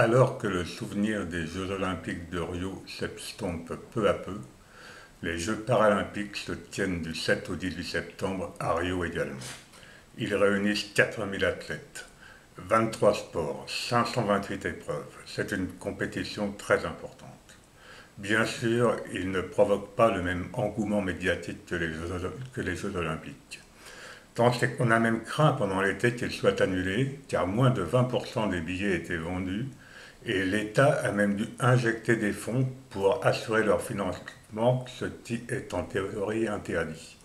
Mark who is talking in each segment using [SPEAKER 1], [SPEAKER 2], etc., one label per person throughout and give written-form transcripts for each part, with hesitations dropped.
[SPEAKER 1] Alors que le souvenir des Jeux Olympiques de Rio s'estompe peu à peu, les Jeux Paralympiques se tiennent du 7 au 18 septembre à Rio également. Ils réunissent 4000 athlètes, 23 sports, 528 épreuves. C'est une compétition très importante. Bien sûr, ils ne provoquent pas le même engouement médiatique que les Jeux Olympiques. Tant c'est qu'on a même craint pendant l'été qu'ils soient annulés, car moins de 20% des billets étaient vendus, et l'État a même dû injecter des fonds pour assurer leur financement, ce qui est en théorie interdit.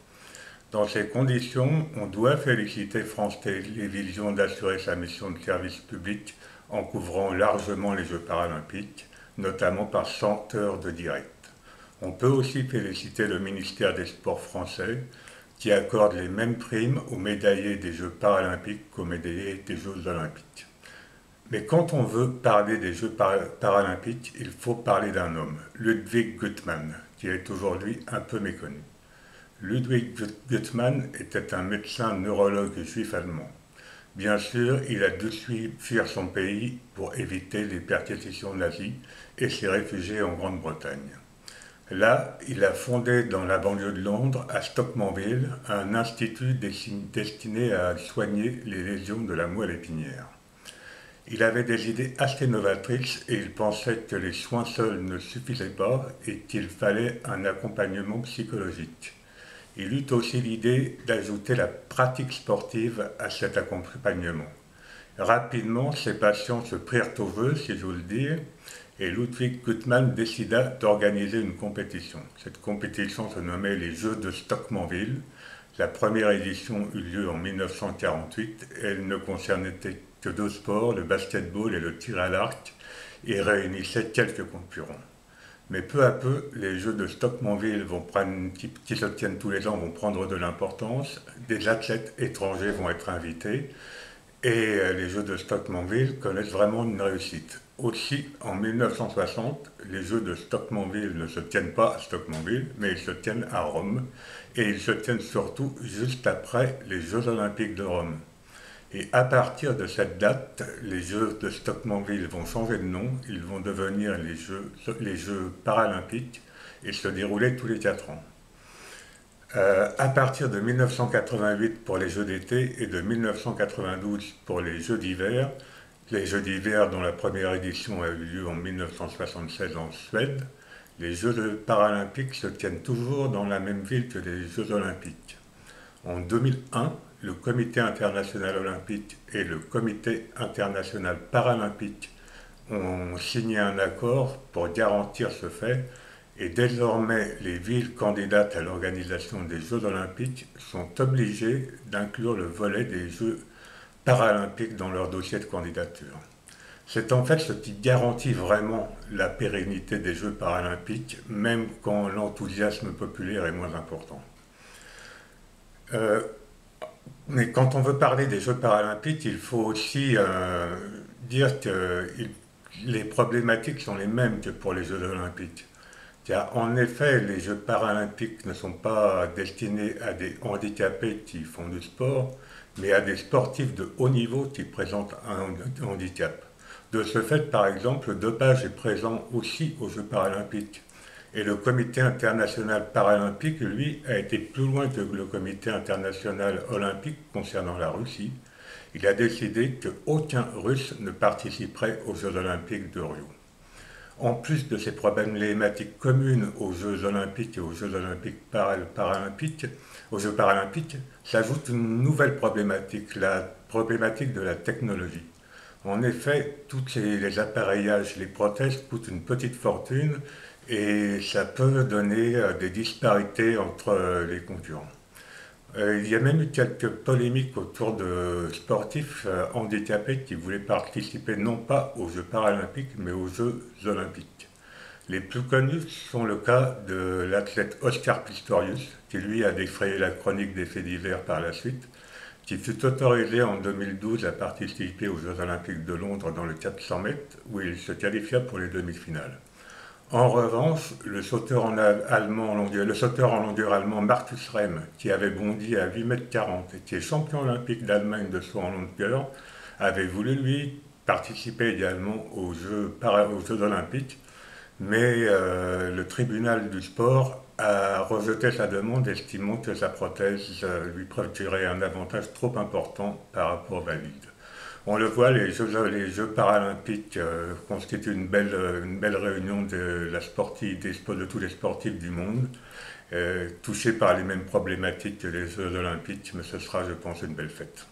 [SPEAKER 1] Dans ces conditions, on doit féliciter France Télévisions d'assurer sa mission de service public en couvrant largement les Jeux paralympiques, notamment par 100 heures de direct. On peut aussi féliciter le ministère des Sports français qui accorde les mêmes primes aux médaillés des Jeux paralympiques qu'aux médaillés des Jeux olympiques. Mais quand on veut parler des Jeux paralympiques, il faut parler d'un homme, Ludwig Guttmann, qui est aujourd'hui un peu méconnu. Ludwig Guttmann était un médecin neurologue juif allemand. Bien sûr, il a dû fuir son pays pour éviter les persécutions nazies et s'est réfugié en Grande-Bretagne. Là, il a fondé dans la banlieue de Londres, à Stockmanville, un institut destiné à soigner les lésions de la moelle épinière. Il avait des idées assez novatrices et il pensait que les soins seuls ne suffisaient pas et qu'il fallait un accompagnement psychologique. Il eut aussi l'idée d'ajouter la pratique sportive à cet accompagnement. Rapidement, ses patients se prirent au jeu, si j'ose dire, et Ludwig Guttmann décida d'organiser une compétition. Cette compétition se nommait les Jeux de Stockmanville. La première édition eut lieu en 1948 et elle ne concernait que deux sports, le basketball et le tir à l'arc, et réunissait quelques concurrents. Mais peu à peu, les Jeux de Stockmanville qui se tiennent tous les ans vont prendre de l'importance, des athlètes étrangers vont être invités, et les Jeux de Stockmanville connaissent vraiment une réussite. Aussi, en 1960, les Jeux de Stockmanville ne se tiennent pas à Stockmanville, mais ils se tiennent à Rome, et ils se tiennent surtout juste après les Jeux Olympiques de Rome. Et à partir de cette date, les Jeux de Stockmanville vont changer de nom, ils vont devenir les Jeux paralympiques et se dérouler tous les 4 ans. À partir de 1988 pour les Jeux d'été et de 1992 pour les Jeux d'hiver dont la première édition a eu lieu en 1976 en Suède, les Jeux paralympiques se tiennent toujours dans la même ville que les Jeux olympiques. En 2001, le Comité international olympique et le Comité international paralympique ont signé un accord pour garantir ce fait et désormais les villes candidates à l'organisation des Jeux olympiques sont obligées d'inclure le volet des Jeux paralympiques dans leur dossier de candidature. C'est en fait ce qui garantit vraiment la pérennité des Jeux paralympiques, même quand l'enthousiasme populaire est moins important. Mais quand on veut parler des Jeux paralympiques, il faut aussi dire que les problématiques sont les mêmes que pour les Jeux olympiques. Car en effet, les Jeux paralympiques ne sont pas destinés à des handicapés qui font du sport, mais à des sportifs de haut niveau qui présentent un handicap. De ce fait, par exemple, le dopage est présent aussi aux Jeux paralympiques. Et le Comité international paralympique, lui, a été plus loin que le Comité international olympique concernant la Russie. Il a décidé qu'aucun Russe ne participerait aux Jeux olympiques de Rio. En plus de ces problématiques communes aux Jeux olympiques et aux Jeux olympiques paralympiques, aux Jeux paralympiques, s'ajoute une nouvelle problématique, la problématique de la technologie. En effet, tous les appareillages, les prothèses coûtent une petite fortune et ça peut donner des disparités entre les concurrents. Il y a même eu quelques polémiques autour de sportifs handicapés qui voulaient participer non pas aux Jeux paralympiques mais aux Jeux olympiques. Les plus connus sont le cas de l'athlète Oscar Pistorius, qui lui a défrayé la chronique des faits divers par la suite, qui fut autorisé en 2012 à participer aux Jeux olympiques de Londres dans le 400 mètres, où il se qualifia pour les demi-finales. En revanche, le sauteur en longueur allemand Markus Rehm, qui avait bondi à 8,40 m et qui est champion olympique d'Allemagne de saut en longueur, avait voulu lui participer également aux Jeux olympiques, mais le tribunal du sport a rejeté sa demande, estimant que sa prothèse lui procurait un avantage trop important par rapport au valide. On le voit, les Jeux paralympiques constituent une belle réunion de de tous les sportifs du monde, touchés par les mêmes problématiques que les Jeux olympiques, mais ce sera, je pense, une belle fête.